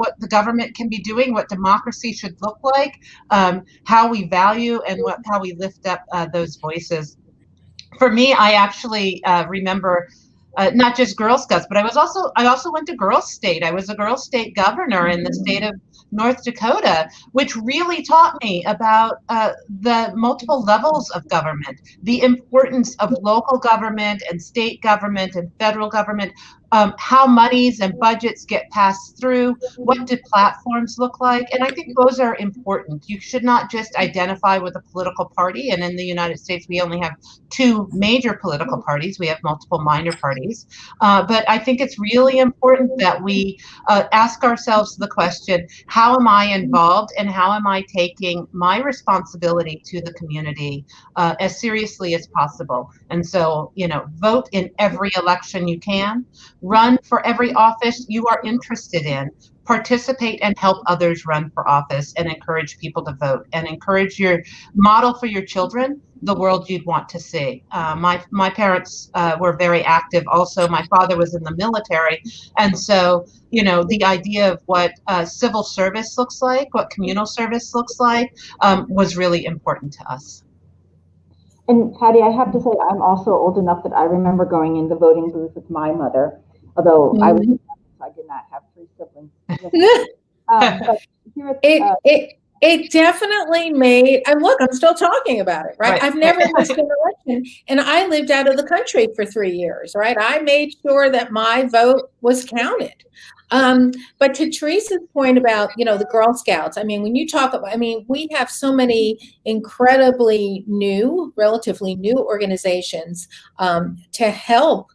what the government can be doing, what democracy should look like, how we value and how we lift up those voices. For me, I actually remember not just Girl Scouts, but I also went to Girl State. I was a Girl State governor in the state of North Dakota, which really taught me about the multiple levels of government, the importance of local government and state government and federal government, how monies and budgets get passed through, what do platforms look like, and I think those are important. You should not just identify with a political party, and in the United States we only have 2 major political parties. We have multiple minor parties, but I think it's really important that we ask ourselves the question, how am I involved, and how am I taking my responsibility to the community as seriously as possible? And so, vote in every election you can. Run for every office you are interested in. Participate and help others run for office, and encourage people to vote, and encourage your model for your children the world you'd want to see. My parents were very active. Also, my father was in the military, and so the idea of what civil service looks like, what communal service looks like, was really important to us. And Patty, I have to say, I'm also old enough that I remember going in the voting booth with my mother, although I did not have 3 siblings. But it definitely made, and look, I'm still talking about it, right? I've never missed an election, and I lived out of the country for 3 years, right? I made sure that my vote was counted. But to Teresa's point about, the Girl Scouts, I mean, when you talk about, we have so many incredibly relatively new organizations to help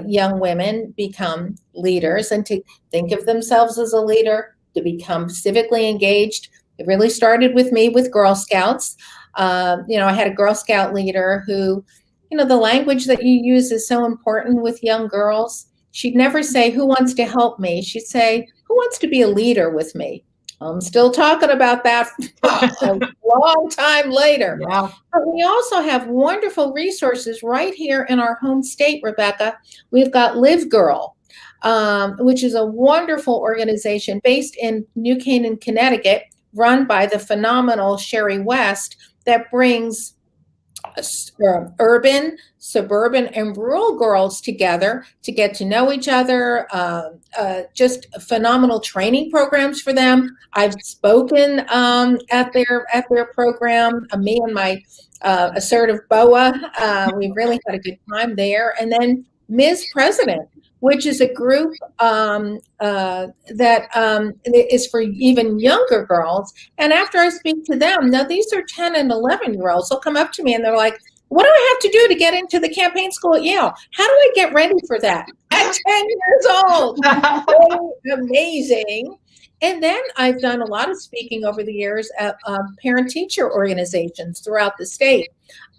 young women become leaders and to think of themselves as a leader, to become civically engaged. It really started with me with Girl Scouts. I had a Girl Scout leader who, the language that you use is so important with young girls. she'd never say, "Who wants to help me?" She'd say, "Who wants to be a leader with me?" I'm still talking about that a long time later. Yeah. But we also have wonderful resources right here in our home state, Rebecca. We've got Live Girl, which is a wonderful organization based in New Canaan, Connecticut, run by the phenomenal Sherry West, that brings urban, suburban, and rural girls together to get to know each other. Just phenomenal training programs for them. I've spoken at their program. Me and my assertive BOA, we really had a good time there. And then Ms. President, which is a group that is for even younger girls. And after I speak to them, now these are 10 and 11-year-olds, they'll come up to me and they're like, "What do I have to do to get into the campaign school at Yale? How do I get ready for that?" At 10 years old. Really amazing. And then I've done a lot of speaking over the years at parent-teacher organizations throughout the state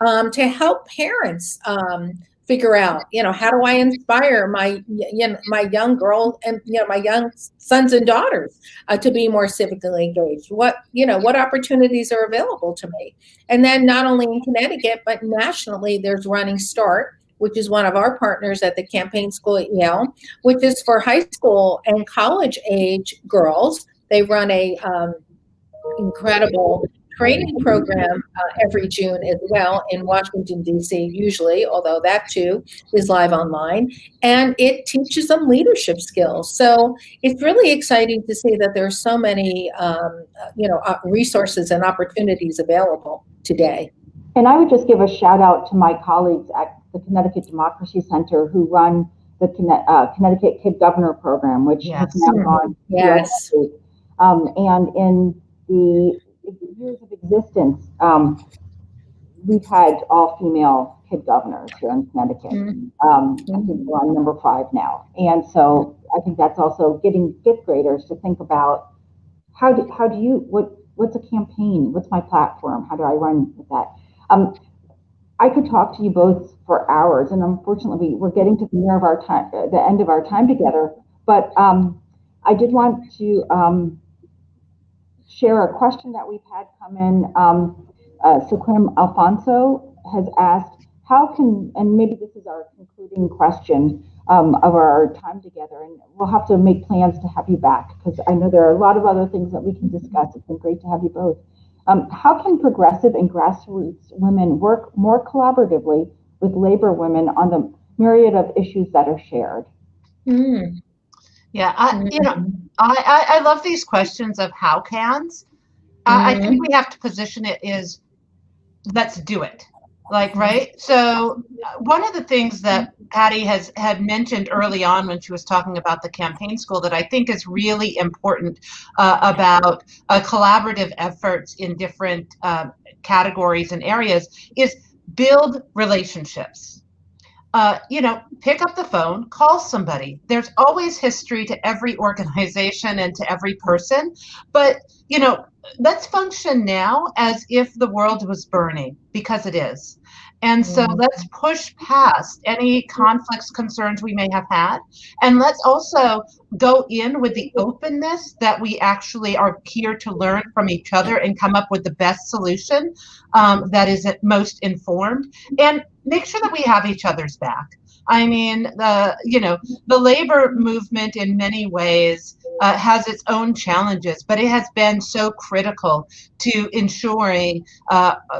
to help parents figure out, how do I inspire my young girl and, my young sons and daughters to be more civically engaged? What opportunities are available to me? And then not only in Connecticut, but nationally, there's Running Start, which is one of our partners at the campaign school at Yale, which is for high school and college age girls. They run a incredible training program every June as well in Washington, D.C., usually, although that too is live online. And it teaches them leadership skills. So it's really exciting to see that there's so many, resources and opportunities available today. And I would just give a shout out to my colleagues at the Connecticut Democracy Center who run the Connecticut Kid Governor Program, which has now gone. Yes. And in the years of existence, we've had all-female kid governors here in Connecticut. I think we're on number 5 now. And so I think that's also getting fifth graders to think about what's a campaign? What's my platform? How do I run with that? I could talk to you both for hours, and unfortunately we're getting to the end of our time together. But I did want to share a question that we've had come in. Sequim Alfonso has asked, and maybe this is our concluding question of our time together, and we'll have to make plans to have you back because I know there are a lot of other things that we can discuss. It's been great to have you both. How can progressive and grassroots women work more collaboratively with labor women on the myriad of issues that are shared? Yeah, I love these questions of how cans. I think we have to position it as let's do it. Right? So one of the things that Patty had mentioned early on when she was talking about the campaign school that I think is really important about collaborative efforts in different categories and areas is build relationships. Pick up the phone, call somebody. There's always history to every organization and to every person, but let's function now as if the world was burning, because it is. And so let's push past any conflicts, concerns we may have had. And let's also go in with the openness that we actually are here to learn from each other and come up with the best solution that is most informed, and make sure that we have each other's back. I mean, the labor movement in many ways has its own challenges, but it has been so critical to ensuring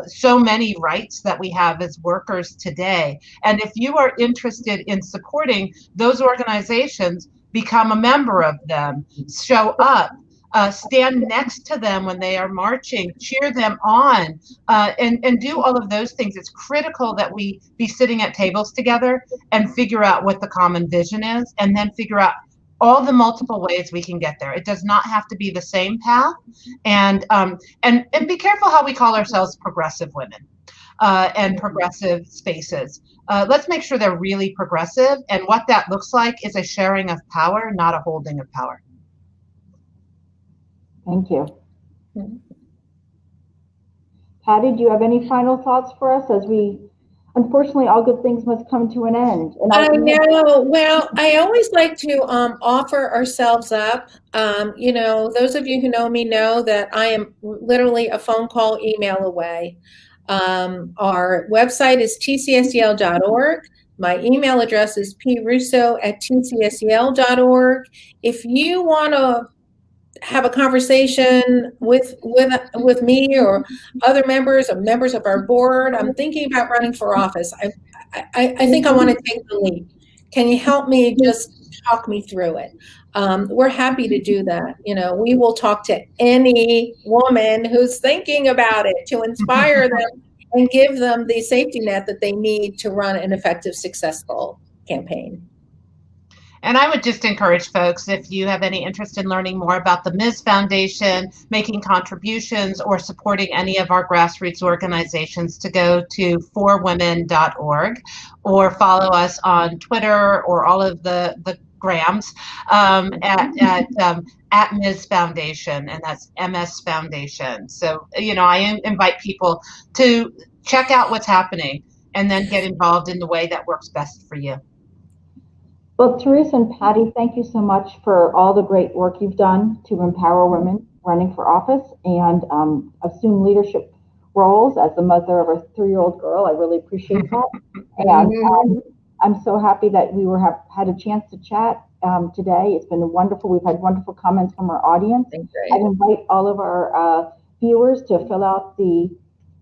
so many rights that we have as workers today. And if you are interested in supporting those organizations, become a member of them, show up, stand next to them when they are marching, cheer them on, and do all of those things. It's critical that we be sitting at tables together and figure out what the common vision is, and then figure out all the multiple ways we can get there. It does not have to be the same path, and be careful how we call ourselves progressive women and progressive spaces. Let's make sure they're really progressive, and what that looks like is a sharing of power, not a holding of power. Thank you. Patty, do you have any final thoughts for us as we unfortunately, all good things must come to an end. And I know. Well, I always like to offer ourselves up. Those of you who know me know that I am literally a phone call, email away. Our website is tcsyale.org. My email address is prusso@tcsyale.org. If you want to have a conversation with me or other members of our board, I'm thinking about running for office. I think I want to take the lead. Can you help me just talk me through it? We're happy to do that. We will talk to any woman who's thinking about it to inspire them and give them the safety net that they need to run an effective, successful campaign. And I would just encourage folks, if you have any interest in learning more about the Miz Foundation, making contributions, or supporting any of our grassroots organizations, to go to forwomen.org or follow us on Twitter or all of the grams at Miz Foundation, and that's MS Foundation. So, I invite people to check out what's happening and then get involved in the way that works best for you. Well, Teresa and Patty, thank you so much for all the great work you've done to empower women running for office and assume leadership roles. As the mother of a 3-year-old girl, I really appreciate that. And I'm so happy that we had a chance to chat today. It's been wonderful. We've had wonderful comments from our audience. I'd invite all of our viewers to fill out the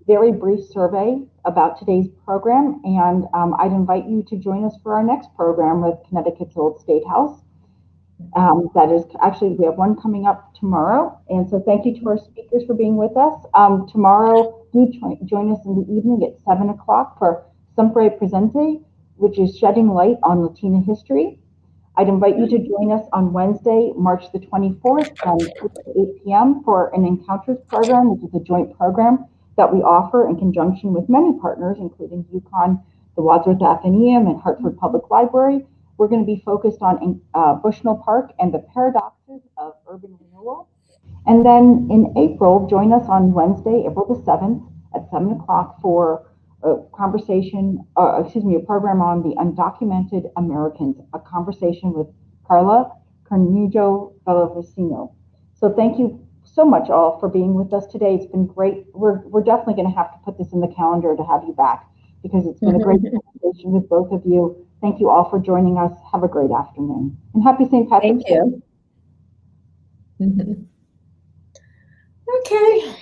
very brief survey about today's program, and I'd invite you to join us for our next program with Connecticut's Old State House. That is actually, we have one coming up tomorrow, and so thank you to our speakers for being with us. Tomorrow, do join us in the evening at 7 o'clock for Sempre Presente, which is shedding light on Latina history. I'd invite you to join us on Wednesday, March the 24th from 8 p.m. for an Encounters program, which is a joint program that we offer in conjunction with many partners, including UConn, the Wadsworth Athenaeum, and Hartford Public Library. We're going to be focused on Bushnell Park and the paradoxes of urban renewal. And then in April, join us on Wednesday, April the 7th at 7 o'clock for a program on the undocumented Americans, a conversation with Carla Carnujo Villavicino. So thank you so much all for being with us today. It's been great. We're definitely going to have to put this in the calendar to have you back, because it's been a great conversation with both of you. Thank you all for joining us. Have a great afternoon. And happy St. Patrick's Day. Thank you. Okay.